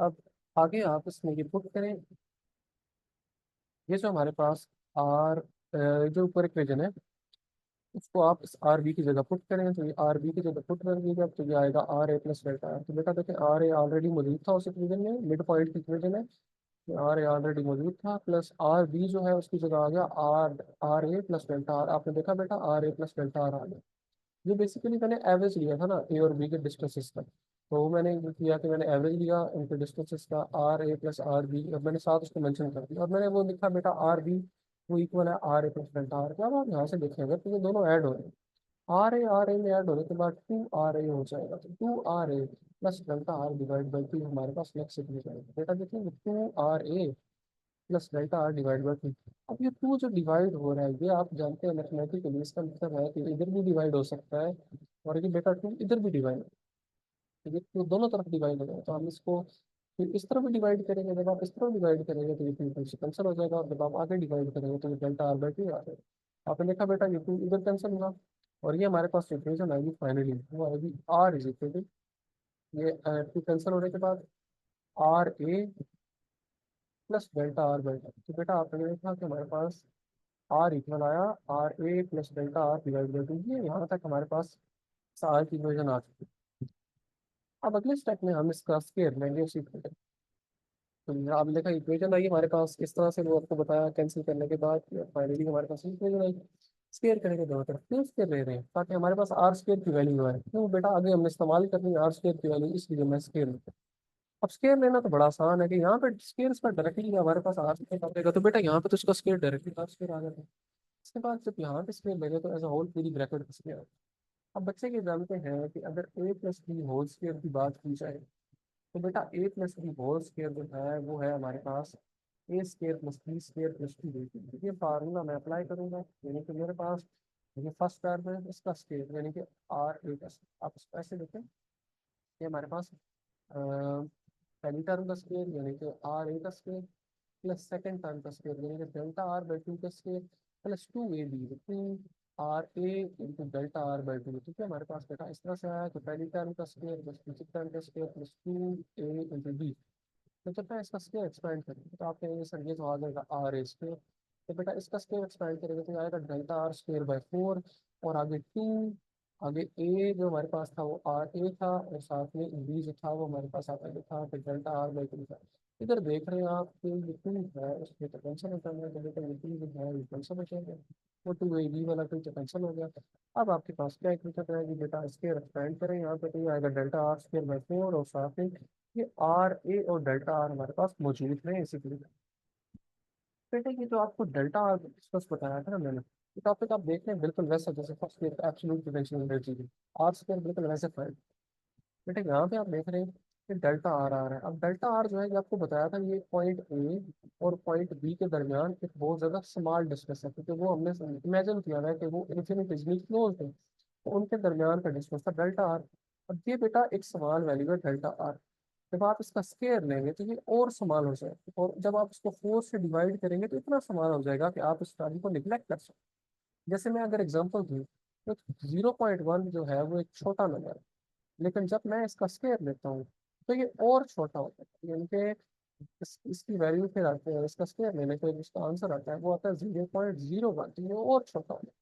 अब आगे आप इसमें ये पुट करें, ये जो हमारे पास आर जो ऊपर इक्वेशन है उसको आप इस आर बी की जगह पुट करें, तो ये आर बी की जगह पुट कर दीजिए, तो ये आएगा आर ए प्लस डेल्टा आर। तो बेटा देखिए आर ए ऑलरेडी मौजूद था उस इक्वेशन में, मिड पॉइंट की इक्वेशन है, आर ए ऑलरेडी मौजूद था, प्लस आर बी जो है उसकी जगह आ गया R R A plus delta R. आपने देखा बेटा आर ए प्लस डेल्टा आर आ गया। ये बेसिकली मैंने एवरेज लिया था ना ए और बी के डिस्टेंसेस का, तो मैंने ये किया कि मैंने एवरेज लिया इनके डिस्टेंसेस का r A plus are b, और मैंने साथ उसको मेंशन कर दिया और मैंने वो लिखा बेटा आर बी वो इक्वल है आर ए प्लस डेल्टा आर। क्या अब आप यहाँ से देखेंगे तो ये दोनों ऐड हो रहे हैं, आर ए में ऐड होने के बाद 2 आर ए हो जाएगा। तो 2 r A plus delta r divide by 2 हमारे पास नेक्स्ट इक्वेशन है। बेटा देखिए 2 r A plus delta r divide by 2। अब ये 2 जो डिवाइड हो रहा है ये आप जानते हैं मैथमेटिकली इसका मतलब है कि इधर भी डिवाइड हो सकता है, और ये बेटा 2 इधर भी डिवाइड, तो ये 2 दोनों तरफ डिवाइड हो जाए। तो हम इसको फिर इस तरह भी डिवाइड करेंगे, जब आप इस तरह डिवाइड करेंगे तो ये टू कैंसिल हो जाएगा, और जब आप आगे डिवाइड करेंगे तो ये डेल्टा आर बाई टू आ जाएगा। आपने देखा बेटा ये टू इधर कैंसिल हुआ, और ये हमारे पास इक्वेशन आएगी फाइनली, वो आएगी आर इज इक्वल टू, ये टू कैंसिल होने के बाद r A plus delta r by two. तो बेटा आपने देखा कि हमारे पास आर इक्वल आया r A plus delta r divide by two, ये यहाँ तक हमारे पास आर की इक्वेशन आ चुकी है। अब अगले स्टेप में हम इसका स्केयर लेंगे उसी को। तो आप देखा इक्वेशन आई हमारे पास इस तरह से, वो आपको बताया कैंसिल करने के बाद फाइनली हमारे पास इक्वेशन आई। स्केयर करेंगे दोनों तरफ, क्यों स्केयर ले रहे हैं, ताकि हमारे पास आर स्केयर की वैल्यू आए, क्यों बेटा आगे हमने इस्तेमाल करनी है आर स्केयर की वैल्यू, इसलिए मैं स्केयर लेता हूँ। अब स्केयर लेना तो बड़ा आसान है कि यहाँ पे स्केयर इसका डायरेक्टली हमारे पास आर स्केयर आ जाएगा, तो बेटा यहाँ पे तो इसका स्केयर डायरेक्टली आर स्केयर आ जाएगा। इसके बाद जब यहाँ पे स्केयर लेंगे तो एज अ होल पूरी ब्रैकेट का स्केयर। अब बच्चे ये जानते हैं कि अगर A plus B whole square की बात की जाए, तो बेटा A plus B whole square जो है वो है हमारे पास A square plus B square plus two B. ये फार्मूला मैं अप्लाई करूंगा, यानी कि मेरे पास ये फर्स्ट टर्म है इसका स्केयर, यानी कि आर ए का स्केयर। आप इसको ऐसे देखें, ये हमारे पास पहली टर्म का स्केयर यानी कि आर ए का स्केयर प्लस सेकंड टर्म का स्केयर यानी कि डेल्टा आर बाई टू का square plus two a b, two r a into delta r by two. ठीक है, हमारे पास बेटा इस तरह से आया कि पहली टर्म का स्केयर प्लस दूसरी टर्म का स्केयर प्लस टू ए इंटू बी। तो जब मैं इसका स्केयर एक्सपेंड करूँगा तो आप कहेंगे सर ये तो आ जाएगा आर ए स्केयर। तो बेटा इसका स्केयर एक्सपेंड करेंगे तो ये आएगा delta R square by four, और आगे टू, आगे ए जो हमारे पास था वो आर ए था, और साथ में बी जो था वो हमारे पास आता था फिर डेल्टा आर बाई टू था। इधर देख रहे हैं आप कि ये टू है उसमें तो कैंसिल होता है, तो बेटा ये टू जो है ये कैंसिल हो जाएगा, वो टू ए बी वाला टू तो कैंसिल हो गया। अब आपके पास क्या इक्वेशन रहेगी बेटा, स्केयर एक्सपेंड करें यहाँ पे तो ये आएगा delta R square by four, और साथ में ये आर ए और डेल्टा आर हमारे पास मौजूद है इसी के लिए। बेटा ये जो आपको डेल्टा आर डिस्कस बताया था ना मैंने, ये टॉपिक आप देख रहे हैं बिल्कुल वैसा जैसे फर्स्ट ईयर का एब्सोल्यूट पोटेंशियल एनर्जी की आर स्क्वायर बिल्कुल वैसे फाइल। बेटा यहाँ पे आप देख रहे हैं कि डेल्टा आर आ रहा है। अब डेल्टा आर जो है ये आपको बताया था, ये पॉइंट ए और पॉइंट बी के दरमियान एक बहुत ज़्यादा स्मॉल डिस्टेंस है, क्योंकि वो हमने इमेजिन किया है कि वो इन्फिनिटिजली क्लोज है, तो उनके दरमियान का डिस्टेंस था डेल्टा आर। अब ये बेटा एक समान वैल्यू है डेल्टा आर, जब आप इसका स्केयर लेंगे तो ये और समान हो जाएगा, और जब आप इसको फोर से डिवाइड करेंगे तो इतना समान हो जाएगा कि आप इस वैल्यू को निगलेक्ट कर सकते। जैसे मैं अगर एग्जांपल दूँ तो 0.1 जो है वो एक छोटा नंबर है, लेकिन जब मैं इसका स्केयर लेता हूँ तो ये और छोटा होता है, यानी कि इसकी वैल्यू फिर आते हैं, इसका स्केयर लेने के जिसका आंसर आता है वो आता है 0.01, तो ये और छोटा होता है।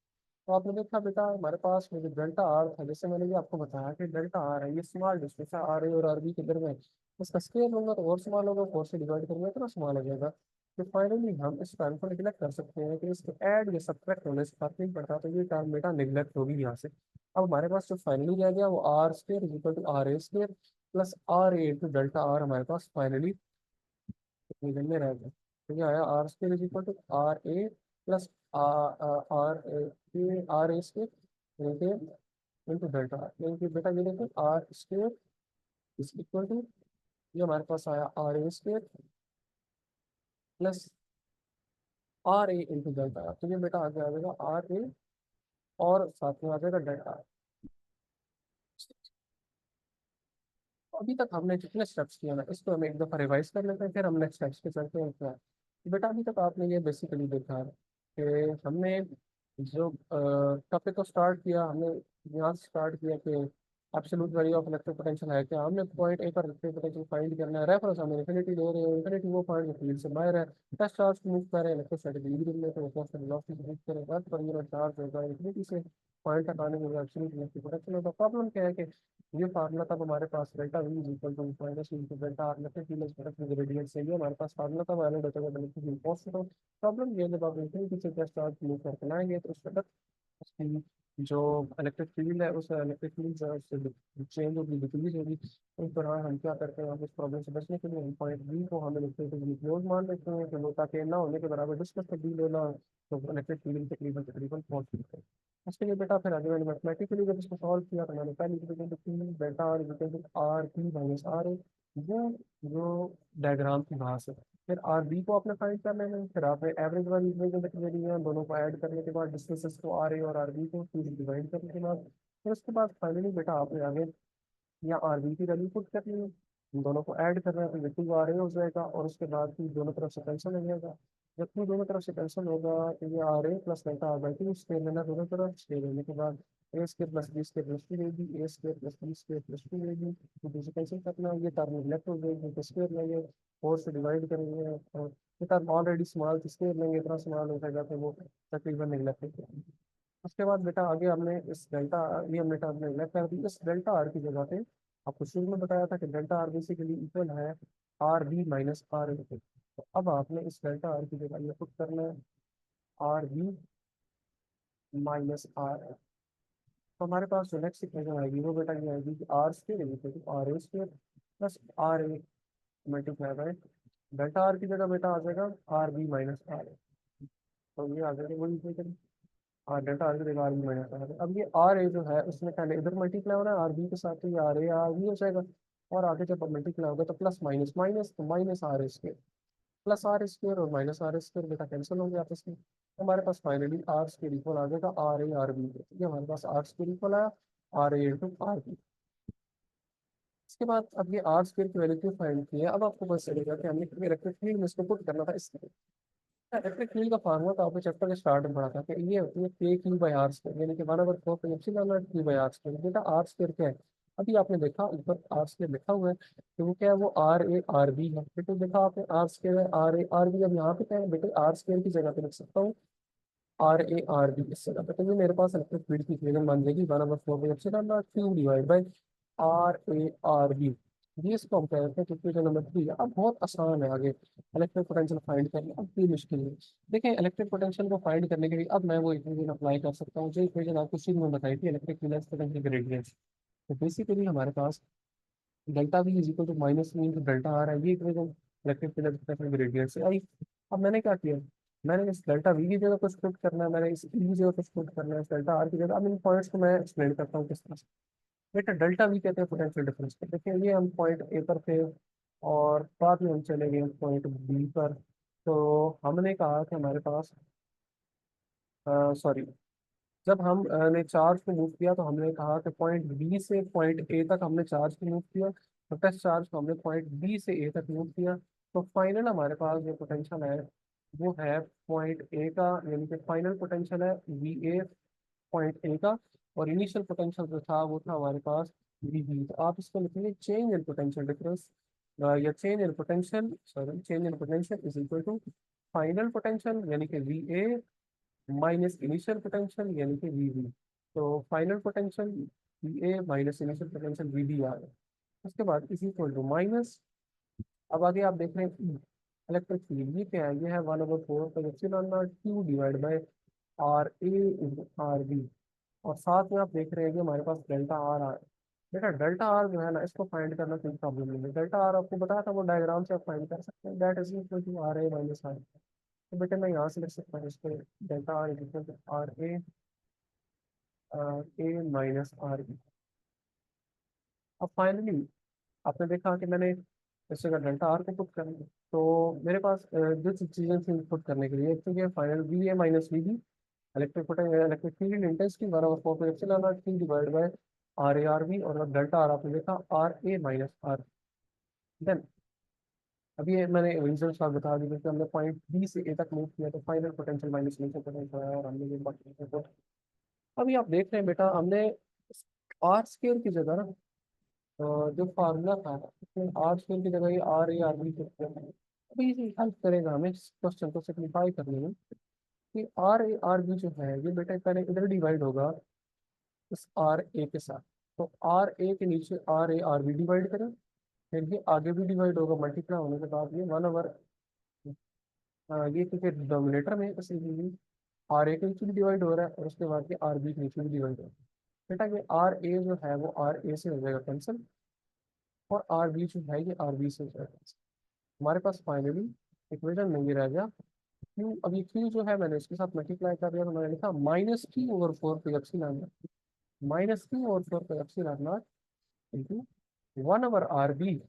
तो आपने देखा बेटा हमारे पास में जो डेल्टा आर था, जैसे मैंने ये आपको बताया कि डेल्टा आर है ये स्मॉल डिस्टेंस है आर ए और आर बी के दरमियान, इसका स्केयर लूंगा तो और स्मॉल होगा, फोर से डिवाइड करूंगा इतना स्मॉल हो जाएगा। तो फाइनली हम इस टर्म को निगलेक्ट कर सकते हैं कि इसके ऐड या सब्ट्रैक्ट होने से फर्क नहीं पड़ता, तो ये टर्म बेटा निगलेक्ट होगी यहाँ से। अब हमारे पास जो फाइनली रह गया वो r square is equal to r a square plus r a into delta r हमारे पास फाइनली इक्वेशन में रह गया। तो ये आया r square is equal to r A plus r are a square into delta r, यानी कि बेटा ये देखो r square is equal to, ये हमारे पास आया r a square plus r a into delta r, तो ये बेटा आगे आ जाएगा आर ए और साथ में आ जाएगा डेल्टा आर। अभी तक हमने जितने स्टेप्स किए ना इसको हम एक दफ़ा रिवाइज कर लेते हैं, फिर हम नेक्स्ट स्टेप्स पे चलते हैं क्या। बेटा अभी तक आपने ये बेसिकली देखा है कि हमने जो टॉपिक को स्टार्ट किया, हमने यहाँ से स्टार्ट किया कि absolute value of electric potential है क्या, हमने पॉइंट ए पर इलेक्ट्रिक पोटेंशियल फाइंड करना है, रेफरेंस हमें इन्फिनिटी दे रहे हैं, इन्फिनिटी वो पॉइंट जो फील्ड से बाहर है, टेस्ट चार्ज को मूव कर रहे हैं इलेक्ट्रोस्टैटिक इक्विलिब्रियम में, तो वो फर्स्ट वेलोसिटी मूव करें बस पर यूनिट चार्ज होगा इन्फिनिटी से पॉइंट तक आने में एब्सोल्यूट इलेक्ट्रिक पोटेंशियल होगा। प्रॉब्लम क्या है कि ये फार्मूला तब हमारे पास delta V is equal to minus into delta R electric field is product with radians से, ये हमारे पास फार्मूला तब वैलिड होता है जब इलेक्ट्रिक फील्ड पॉजिटिव हो। प्रॉब्लम ये है जब आप इन्फिनिटी से टेस्ट चार्ज मूव करके लाएंगे तो उस वक्त उसकी जो इलेक्ट्रिक फील्ड है उस इलेक्ट्रिक फील्ड से चेंज होगी, डिक्रीज होगी। इस दौरान हम क्या करते हैं, हम इस प्रॉब्लम से बचने के लिए हम पॉइंट बी को हम इलेक्ट्रिक क्लोज मान लेते हैं कि वो ताकि ना होने के बराबर डिस्कस कर डी लेना, तो इलेक्ट्रिक फील्ड तकरीबन तकरीबन पहुंच सकते हैं। उसके लिए बेटा फिर आगे मैंने मैथमेटिकली जब इसको सॉल्व किया तो मैंने पहले इक्वेशन लिखी delta R equal to R P minus R A, वो जो डायग्राम थी वहां से। फिर आर बी को आपने फाइंड करना है, फिर आपने एवरेज वाली इक्वेशन लिखनी है, दोनों को ऐड करने के बाद डिस्टेंसेस को आर ए और आर बी को फिर डिवाइड करने के बाद फिर उसके बाद फाइनली बेटा आपने आगे या आर बी की वैल्यू पुट करनी है, इन दोनों को ऐड कर रहे हैं तो ये 2 RA हो जाएगा, और उसके बाद फिर दोनों तरफ से कैंसिल हो जाएगा। जब फिर दोनों तरफ से कैंसिल होगा तो ये RA plus delta R/2 square लेना दोनों तरफ, स्क्वायर लेने के बाद A square plus B square plus 2 रहेगी, A square plus B square plus 2 रहेगी। तो दूसरे कैंसिल करना, ये टर्म नेगलेक्ट हो जाएगी तो स्क्वायर लेंगे, 4 से डिवाइड करेंगे, और ये टर्म ऑलरेडी स्मॉल थी, स्क्वायर लेंगे इतना स्मॉल हो जाएगा तो वो तकरीबन नेगलेक्ट हो जाएगी। उसके बाद बेटा आगे हमने इस डेल्टा, ये हमने टर्म नेगलेक्ट कर दी, इस डेल्टा आर की जगह पे आपको शुरू में बताया था कि डेल्टा आर बेसिकली इक्वल है RB माइनस RA के। तो अब आपने इस डेल्टा आर की जगह ये पुट करना है RB माइनस RA। तो हमारे पास जो नेक्स्ट इक्वेशन आएगी वो बेटा ये आएगी कि r square equal to RA square plus RA multiply by delta r की जगह बेटा आ जाएगा RB माइनस RA। तो ये आ जाएगा वही इक्वेशन, और डेल्टा आर की जगह RB माइनस RA। अब ये RA जो है उसमें पहले इधर मल्टीप्लाई होना है RB के साथ, तो ये RB हो जाएगा, और आगे जब मल्टीप्लाई होगा तो प्लस माइनस माइनस, तो minus RA square plus R square, और माइनस RA स्क्वायर बेटा कैंसिल हो गया आपस में। तो हमारे पास फाइनली आर स्क्वायर इक्वल आ जाएगा RA RB। ये हमारे पास आर स्क्वायर इक्वल आया RA × RB। इसके बाद अब ये आर स्क्वायर की वैल्यू क्यों फाइंड की है, अब आपको पता चलेगा कि हमने इलेक्ट्रिक फील्ड में इसको पुट करना था इसलिए। इलेक्ट्रिक फील्ड का फार्मूला तो आपने चैप्टर के स्टार्ट में पढ़ा था कि ये होती है K/Q/R², यानी कि 1/4πε0 बेटा आर स्क्वायर क्या है। अभी आपने देखा ऊपर आर स्क्वायर लिखा हुआ है, तो वो क्या है, वो RA RB है। बेटे देखा आपने आर स्क्वायर है RA RB, अब यहाँ पे क्या है बेटे आर स्क्वायर की जगह पे लिख सकता हूँ RA RB इस जगह पे। तो ये मेरे पास इलेक्ट्रिक फील्ड की इक्वेशन बन जाएगी 1/4πε0 Q divide by RA RB। ये इसको हम कहते हैं इक्वेशन नंबर 3। अब बहुत आसान है आगे इलेक्ट्रिक पोटेंशियल फाइंड करना, अब कोई मुश्किल नहीं। देखिए इलेक्ट्रिक पोटेंशियल को फाइंड करने के लिए अब मैं वो इक्वेशन अप्लाई कर सकता हूँ जो इक्वेशन आपको शुरू में बताई थी, इलेक्ट्रिक फील्ड पोटेंशियल ग्रेडियंट। तो बेसिकली हमारे पास delta V is equal to minus mean to delta R है, ये equation electric field potential gradient से आई। अब मैंने क्या किया, मैंने इस डेल्टा V की जगह कुछ पुट करना है, मैंने इस E की जगह कुछ पुट करना है, इस डेल्टा आर की जगह। अब इन पॉइंट्स को मैं एक्सप्लेन करता हूँ किस तरह से। बेटा डेल्टा V कहते हैं पोटेंशियल डिफरेंस को। देखिए ये हम पॉइंट ए पर थे, और बाद में हम चले गए पॉइंट बी पर। तो हमने कहा कि हमारे पास, सॉरी, जब हम ने चार्ज को मूव किया तो हमने कहा कि पॉइंट बी से पॉइंट ए तक हमने चार्ज को मूव किया, तो टेस्ट चार्ज को हमने पॉइंट बी से ए तक मूव किया। तो फाइनल हमारे पास जो पोटेंशियल है वो है पॉइंट ए का, यानी कि फाइनल पोटेंशियल है VA पॉइंट ए का, और इनिशियल पोटेंशियल जो था वो था हमारे पास VB। तो आप इसको लिखेंगे चेंज इन पोटेंशियल डिफरेंस, या change in potential, sorry, change in potential is equal to final potential यानी कि VA माइनस इनिशियल पोटेंशियल यानी कि VB। तो final potential VA minus initial potential VB आ गया। उसके बाद इज इक्वल टू माइनस, अब आगे आप देख रहे हैं इलेक्ट्रिक फील्ड, ये क्या है, ये है 1/4 Q डिवाइड बाई RA/RB। और साथ में आप देख रहे हैं कि हमारे पास डेल्टा आर आ है। बेटा डेल्टा आर जो है ना, इसको फाइंड करना कोई प्रॉब्लम नहीं है। डेल्टा आर आपको बताया था, वो डायग्राम से आप फाइंड कर सकते हैं, that is equal to RA - RB। तो बेटा मैं यहाँ से लिख सकता हूँ इसको, delta are is equal to RA minus RB। अब फाइनली आपने देखा कि मैंने इस जगह डेल्टा आर को पुट करना है। तो मेरे पास जो चीज़ें थी पुट करने के लिए, एक तो ये final VA minus VB, electric field intensity 1/4 divide by RA/RB, और डेल्टा आर आपने देखा RA - R। देन अभी ये मैंने रिजल्ट आप बता दी कि हमने पॉइंट बी से ए तक मूव किया, तो final potential minus initial potential आया, और हमने ये बात। अभी आप देख रहे हैं बेटा हमने आर स्क्वायर की जगह ना, जो फार्मूला था उसमें आर स्क्वायर की जगह ये RA/RB करते हैं। अभी ये हेल्प करेगा हमें इस क्वेश्चन को सिंप्लीफाई करने में, कि RA/RB जो है ये बेटा पहले इधर डिवाइड होगा इस RA के साथ। तो RA के नीचे RA/RB डिवाइड करें, फिर ये आगे भी डिवाइड होगा, मल्टीप्लाई होने के बाद ये 1/, ये क्योंकि डोमिनेटर में है इसलिए RA के नीचे भी डिवाइड हो रहा है, और उसके बाद ये RB के नीचे भी डिवाइड हो रहा है। बेटा ये RA जो है वो RA से हो जाएगा कैंसिल, और RB जो है ये RB से हो जाएगा cancel। हमारे पास फाइनली इक्वेशन में ये रह गया Q। अब ये Q जो है मैंने इसके साथ मल्टीप्लाई कर दिया, तो मैंने लिखा -Q/4 -Q/4 into 1/RB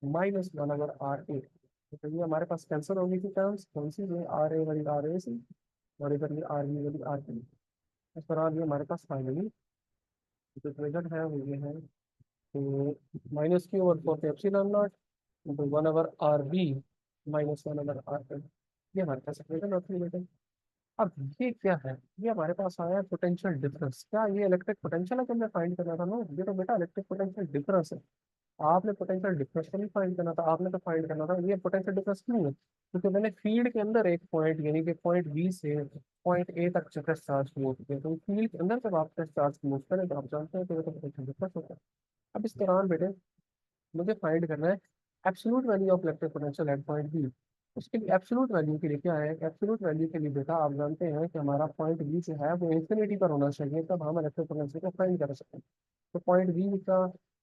minus 1/RA। तो ये हमारे पास कैंसिल होगी थी टर्म्स, कौन सी, ये RA वाली RA से, और इधर ये RB वाली RB। इस तरह ये हमारे पास फाइनली जो इक्वेशन है वो ये है तो minus q over four epsilon naught into one over r b minus one over r. ये हमारे पास इक्वेशन होती है बेटा। अब ये क्या है? ये हमारे पास आया है पोटेंशियल डिफरेंस। क्या ये इलेक्ट्रिक पोटेंशियल है कि हमें फाइंड करना था? नो, ये तो बेटा इलेक्ट्रिक पोटेंशियल डिफरेंस है। आपने पोटेंशियल डिफरेंस को नहीं फाइंड करना था, आपने तो फाइंड करना था ये पोटेंशियल डिफरेंस क्यों है, क्योंकि मैंने फील्ड के अंदर एक पॉइंट यानी कि पॉइंट बी से पॉइंट ए तक टेस्ट चार्ज मूव किया। तो फील्ड के अंदर जब आप टेस्ट चार्ज मूव करें तो आप जानते हैं कि वो तो पोटेंशियल डिफरेंस होता है। अब इस दौरान बेटे मुझे फाइंड करना है absolute value of electric potential at point B. उसके लिए एब्सोल्यूट वैल्यू के लिए क्या है? एब्सोल्यूट वैल्यू के लिए बेटा आप जानते हैं कि हमारा पॉइंट बी जो है वो इंफिनिटी पर होना चाहिए, तब हम इलेक्ट्रिक पोटेंशियल को फाइंड कर सकते हैं। तो पॉइंट बी का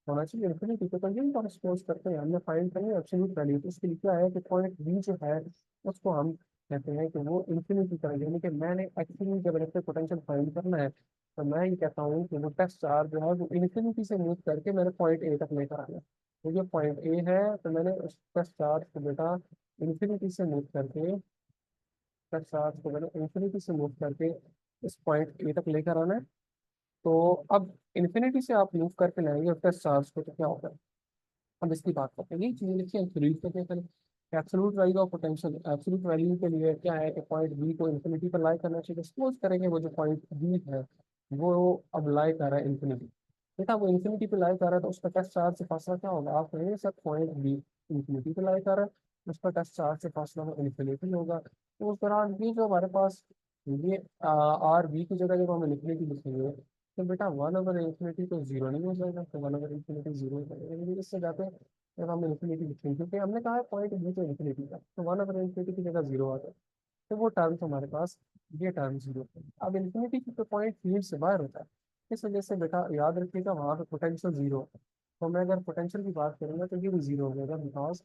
होना चाहिए इंफिनिटी पे, तो यही हम सपोज करते हैं हमने फाइंड करनी है एब्सोल्यूट वैल्यू। तो उसके लिए क्या है कि पॉइंट बी जो है उसको हम कहते हैं कि वो इंफिनिटी पर है। यानी कि मैंने एक्चुअली जब इलेक्ट्रिक पोटेंशियल फाइंड करना है तो मैं ये कहता हूँ कि वो टेस्ट चार्ज जो है वो इन्फिनिटी से मूव करके मैंने पॉइंट ए तक लेकर आना है। तो ये पॉइंट ए है, तो मैंने उस टेस्ट चार्ज को बेटा इन्फिनिटी से मूव करके टेस्ट चार्ज को मैंने इन्फिनिटी से मूव करके इस पॉइंट ए तक लेकर आना है। तो अब इन्फिनिटी से आप मूव करके लाएंगे टेस्ट चार्ज को तो क्या होगा? अब इसकी बात करते हैं, यही चीज़ लिखी है रीड करते हैं पहले। Absolute value of potential, absolute value के लिए क्या है कि पॉइंट बी को इन्फिनिटी पर लाई करना चाहिए। सपोज करेंगे वो जो पॉइंट बी है वो अब लाई कर रहा है इन्फिनिटी। बेटा वो इन्फिनिटी पे लाई कर रहा है तो उसका टेस्ट चार्ज से फासला क्या होगा? आप कहेंगे सर पॉइंट बी इन्फिनिटी पे लाई कर रहा है, उसका टेस्ट चार्ज से फासला वो इन्फिनिटी होगा। तो उस दौरान ये जो हमारे पास ये आर बी की जगह जब हम इन्फिनिटी लिखेंगे तो बेटा वन ओवर इन्फिनिटी तो जीरो नहीं हो जाएगा, तो वन ओवर इन्फिनिटी जीरो हो जाएगा। यानी कि इससे जाते हैं जब हम इन्फिनिटी लिखेंगे, क्योंकि हमने कहा है पॉइंट बी तो इन्फिनिटी का, तो वन ओवर इन्फिनिटी की जगह जीरो आ जाए। तो वो टर्म्स हमारे पास, ये टर्म जीरो। अब इन्फिनिटी की तो पॉइंट फील्ड से बाहर होता है, इस वजह से बेटा याद रखिएगा वहाँ पे पोटेंशियल जीरो है। तो मैं अगर पोटेंशियल की बात करूंगा तो ये भी जीरो हो जाएगा बिकॉज,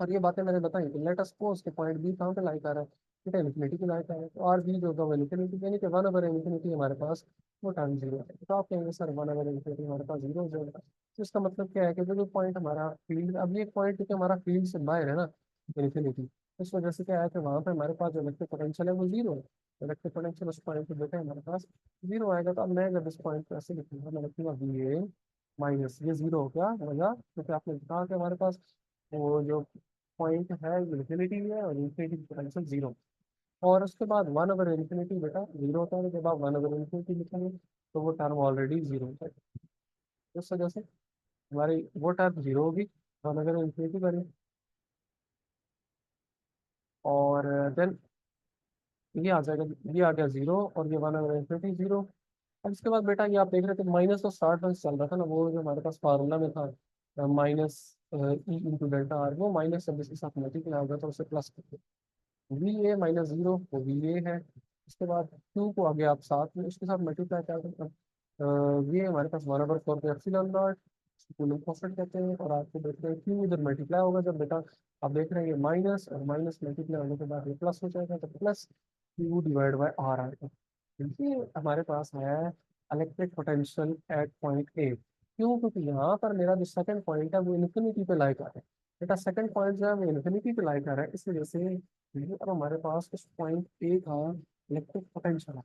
और ये बातें मैंने बताई कि लेट अस सपोज के पॉइंट बी कहाँ पे लाई कर रहा है? बेटा इन्फिनिटी पे लाई कर रहा है, तो आर बी जो होगा वो इन्फिनिटी, यानी कि वन ओवर इन्फिनिटी हमारे पास वो टाइम जीरो है। तो आप कहेंगे सर वन ओवर इन्फिनिटी हमारे पास जीरो हो जाएगा। तो इसका मतलब क्या है कि जो पॉइंट हमारा फील्ड, अब ये पॉइंट क्योंकि हमारा फील्ड से बाहर है ना इन्फिनिटी, इस वजह से क्या है कि वहाँ पे हमारे पास जो इलेक्ट्रिक पोटेंशियल है वो जीरो है। इलेक्ट्रिक पोटेंशियल उस पॉइंट पे बेटा हमारे पास जीरो आएगा। तो अब मैं जब इस पॉइंट पे ऐसे लिखूंगा, मैं लिखूंगा वी ए माइनस, ये जीरो हो गया वजह क्योंकि आपने कहा कि हमारे पास वो जो पॉइंट है इन्फिनिटी है और इन्फिनिटी की पोटेंशियल जीरो। और उसके बाद वन ओवर इन्फिनिटी बेटा जीरो होता है, तो जब आप वन ओवर इन्फिनिटी लिखेंगे तो वो टर्म ऑलरेडी जीरो होता है। इस वजह से हमारी वो टर्म जीरो होगी वन ओवर इन्फिनिटी वाली। और देन ये आ जाएगा, ये आ गया जीरो और ये वन ओवर इन्फिनिटी जीरो। अब इसके बाद बेटा ये आप देख रहे थे माइनस तो 60 चल रहा था ना, वो जो हमारे पास फार्मूला में था minus E into delta are, वो माइनस जब इसके साथ मल्टीप्लाई होगा तो उसे प्लस करते वी ए माइनस जीरो वो वी ए है। उसके बाद क्यू को आगे आप साथ में उसके साथ मल्टीप्लाई क्या करते हैं, ये हमारे पास वन ओवर फोर पे एप्सिलॉन नॉट कूलिंग कांस्टेंट कहते हैं। और आपको देखते हैं क्यू इधर मल्टीप्लाई होगा जब बेटा आप देख रहे हैं ये माइनस और माइनस मल्टीप्लाई होने के बाद ये प्लस हो जाएगा, तो plus q divide by r आएगा। क्योंकि हमारे पास है electric potential at point A. क्यों? क्योंकि यहाँ पर मेरा जो सेकंड पॉइंट है वो इन्फिनिटी पे लाई कर रहा है। बेटा सेकंड पॉइंट जो है वो इन्फिनिटी पे लाई कर रहा है, इस वजह से ये अब हमारे पास उस पॉइंट ए का इलेक्ट्रिक पोटेंशियल है।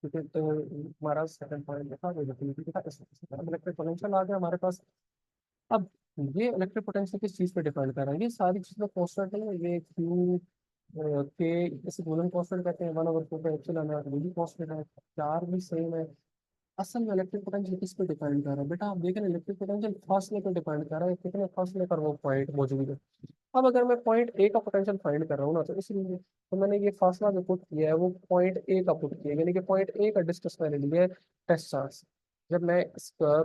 क्योंकि तो हमारा सेकंड पॉइंट था वो इन्फिनिटी था, इस वजह से अब इलेक्ट्रिक पोटेंशियल आ गया हमारे पास। अब ये इलेक्ट्रिक पोटेंशियल किस चीज़ पे डिपेंड कर रहा है? ये सारी चीज़ें कांस्टेंट है, ये क्यू के इसे गुणन कांस्टेंट कहते हैं, वन ओवर फोर का एप्सिलॉन है वो भी कांस्टेंट है, चार भी सेम है। असल में इलेक्ट्रिक पोटेंशियल किस पे डिपेंड कर रहा है? बेटा आप देख रहे हैं इलेक्ट्रिक पोटेंशियल फासले पे डिपेंड कर रहा है, कितने फासले पर वो पॉइंट मौजूद है। अब अगर मैं पॉइंट ए का पोटेंशियल फाइंड कर रहा हूँ ना, तो इसलिए तो मैंने ये फासला जो पुट किया है वो पॉइंट ए का पुट किया है, यानी कि पॉइंट ए का डिस्टेंस मैंने लिया है टेस्ट चार्ज। जब मैं इसका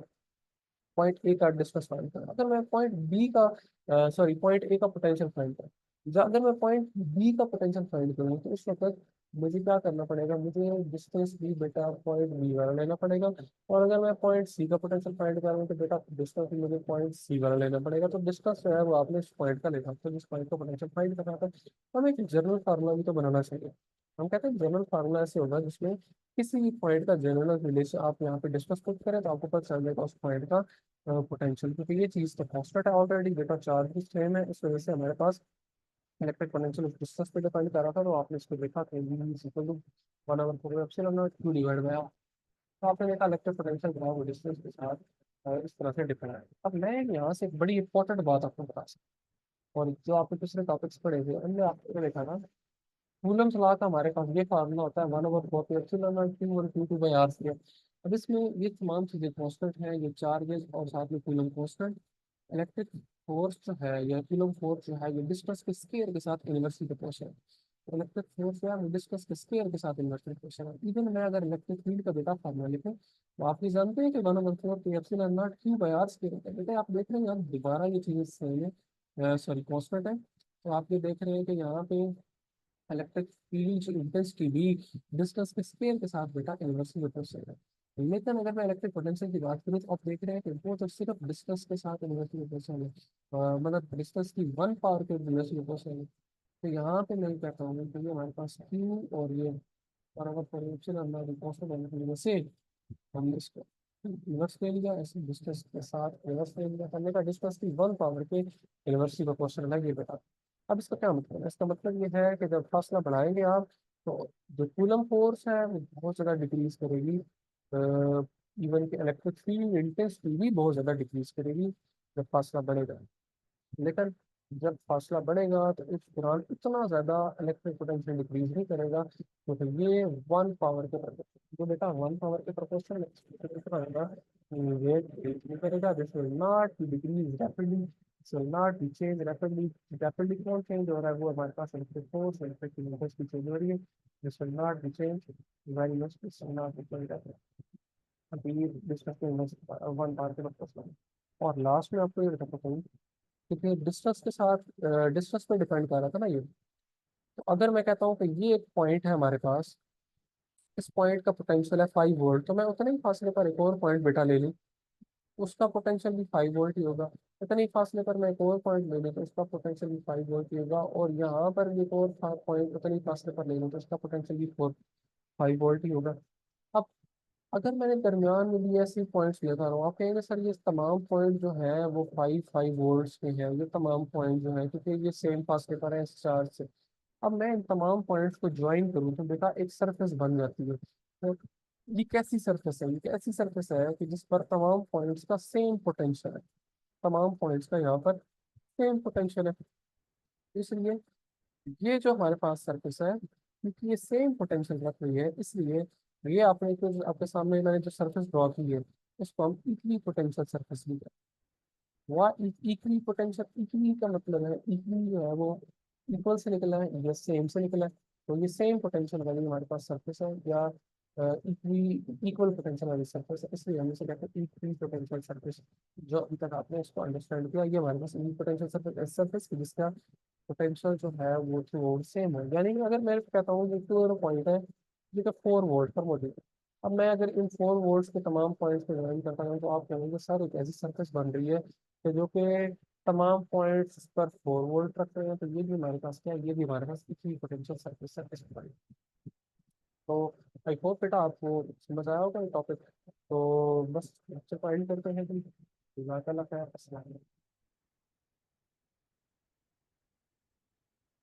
पॉइंट ए का डिस्टेंस फाइंड करूँ, अगर मैं पॉइंट बी का सॉरी पॉइंट ए का पोटेंशियल फाइंड करूँ, अगर मैं पॉइंट बी का पोटेंशियल फाइंड करूँ तो उस वक्त मुझे क्या करना पड़ेगा? मुझे डिस्टेंस बी बेटा पॉइंट बी वाला लेना पड़ेगा। और अगर मैं पॉइंट सी का पोटेंशियल फाइंड करूँ तो बेटा डिस्टेंस मुझे पॉइंट सी वाला लेना पड़ेगा। तो डिस्टेंस जो है वो आपने इस पॉइंट का लेना, तो जिस पॉइंट का पोटेंशियल फाइंड करना था तो हमें एक जनरल फार्मूला भी तो बनाना चाहिए। हम कहते हैं जनरल फार्मूला ऐसे होगा जिसमें किसी भी पॉइंट का जनरल रिलेशन आप यहाँ पे डिस्कस पुट करें तो आपको पता चल जाएगा उस पॉइंट का पोटेंशियल, क्योंकि ये चीज़ तो कांस्टेंट है ऑलरेडी बेटा, चार्ज भी सेम है, इस वजह से हमारे पास इलेक्ट्रिक पोटेंशियल उस डिस्टेंस पे डिपेंड कर रहा था। तो आपने इसको देखा कि v is equal to one over four epsilon naught Q divide by R. तो आपने देखा इलेक्ट्रिक पोटेंशियल जो है वो डिस्टेंस के साथ इस तरह से डिफरेंट है। अब मैं यहाँ से एक बड़ी इंपॉर्टेंट बात आपको बता सकता हूँ, और जो आपने पिछले टॉपिक्स पढ़े थे उनमें आपने देखा था, कूलम्स लॉ का हमारे पास ये फार्मूला होता है 1/4π/Q2/R²। अब इसमें ये तमाम चीज़ें कॉन्स्टेंट हैं, ये चार्जेस और साथ में कूलम कॉन्स्टेंट। इलेक्ट्रिक फोर्स जो है या कूलम फोर्स जो है ये डिस्टेंस के स्क्वायर के साथ इन्वर्सली प्रोपोर्शनल है। इलेक्ट्रिक फोर्स या डिस्टेंस के स्क्वायर के साथ इन्वर्सली प्रोपोर्शनल है। इवन मैं अगर इलेक्ट्रिक फील्ड का बेटा फार्मूला लिखूं तो आप ये जानते हैं कि 1/4πε0Q/R² होता है। बेटा आप देख रहे हैं यहाँ दोबारा ये चीज़ें सेम है, सॉरी कॉन्स्टेंट है। तो आप ये देख रहे हैं कि यहाँ पे इलेक्ट्रिक फील्ड जो इंटेंसिटी भी डिस्टेंस के स्केल के साथ बेटा इन्वर्सली प्रोपोर्शनल है। लेकिन अगर मैं इलेक्ट्रिक पोटेंशियल की बात करूँ तो आप देख रहे हैं कि वो तो सिर्फ डिस्टेंस के साथ इन्वर्सली प्रोपोर्शनल है, मतलब डिस्टेंस की 1 पावर के इन्वर्सली प्रोपोर्शनल है। तो यहाँ पे मैं कहता हूँ कि ये हमारे पास क्यू और ये बराबर पोटेंशियल हमारा रिपोर्शनल होने की वजह से हम इसको इन्वर्स ले लिया, ऐसे डिस्टेंस के साथ इन्वर्स ले लिया, हमने कहा डिस्टेंस की 1 पावर के इन्वर्सली प्रोपोर्शनल है ये बेटा। अब इसका क्या मतलब है? इसका मतलब ये है कि जब फासला बढ़ाएंगे आप तो जो कूलम फोर्स है वो बहुत ज़्यादा डिक्रीज करेगी, इवन कि इलेक्ट्रिक फील्ड इंटेंसिटी भी बहुत ज़्यादा डिक्रीज करेगी जब फासला बढ़ेगा। लेकिन जब फासला बढ़ेगा तो इस दौरान इतना ज़्यादा इलेक्ट्रिक पोटेंशियल डिक्रीज नहीं करेगा, क्योंकि ये 1 पावर के जो बेटा 1 पावर के प्रोपोर्शनल होगा, ये decrease नहीं करेगा, this will not decrease rapidly, this will not be change rapidly. Rapidly कौन चेंज हो रहा है? वो हमारे पास electric force electric intensity change हो रही है। This will not be change very much, this will not be change. अभी ये डिस्कस में 1 पावर के प्रोपोर्शनल। और लास्ट में आपको ये बताता हूँ, क्योंकि डिस्टेंस के साथ डिस्टेंस पे डिपेंड कर रहा था ना ये। तो अगर मैं कहता हूँ कि ये एक पॉइंट है हमारे पास, इस पॉइंट का पोटेंशियल है 5 वोल्ट, तो मैं उतने ही फासले पर एक और पॉइंट बेटा ले लूँ, उसका पोटेंशियल भी 5 वोल्ट ही होगा। उतने ही फासले पर मैं एक और पॉइंट ले लूँ तो उसका पोटेंशियल भी 5 वोल्ट ही होगा, और यहाँ पर भी एक और पॉइंट उतने ही फासले पर ले लूँ तो उसका पोटेंशियल भी 5 वोल्ट ही होगा। अब अगर मैंने दरमियान में भी ऐसे पॉइंट्स लेता रहूँ, आप कहेंगे सर ये तमाम पॉइंट जो है वो 5 5 वोल्ट्स के हैं, ये तमाम पॉइंट जो है क्योंकि ये सेम फासले पर है इस चार्ज से। अब मैं इन तमाम पॉइंट्स को ज्वाइन करूँ तो बेटा एक सरफेस बन जाती है। तो ये कैसी सरफेस है? ये ऐसी सरफेस है कि जिस पर तमाम पॉइंट्स का सेम पोटेंशियल है, तमाम पॉइंट्स का यहाँ पर सेम पोटेंशियल है। इसलिए ये जो हमारे पास सरफेस है, क्योंकि ये सेम पोटेंशियल रख रही है, इसलिए ये आपने जो आपके सामने मैंने जो सरफेस ड्रॉ की है उसको हम इक्वी पोटेंशियल सरफेस भी कहते हैं। वह इक्वी पोटेंशियल, इक्वी का मतलब है इक्वी जो है वो इक्वल से निकला है या सेम से निकला है। तो ये सेम पोटेंशियल वाली हमारे पास सरफेस है, या इक्वी इक्वल पोटेंशियल वाली सरफेस है, इसलिए हम इसे कहते हैं इक्वी पोटेंशियल सरफेस। जो अभी तक आपने इसको अंडरस्टैंड किया, ये हमारे पास इक्वी पोटेंशियल सरफेस सरफेस जिसका पोटेंशियल जो है वो थ्रू सेम है। यानी कि अगर मैं कहता हूँ कि टू पॉइंट है जो 4 वोल्ट पर मौजूद है, अब मैं अगर इन 4 वोल्ट्स के तमाम पॉइंट्स को ज्वाइन करता हूँ तो आप कहेंगे सर एक ऐसी सर्फेस बन रही है कि जो कि तमाम पॉइंट्स पर 4 वोल्ट रखते हैं, तो ये भी हमारे पास क्या है? ये भी हमारे पास इतनी पोटेंशियल सर्फेस सर्फेस बन रही है। तो आई होप बेटा आपको समझ आया होगा ये टॉपिक। तो बस लेक्चर को एंड करते हैं कि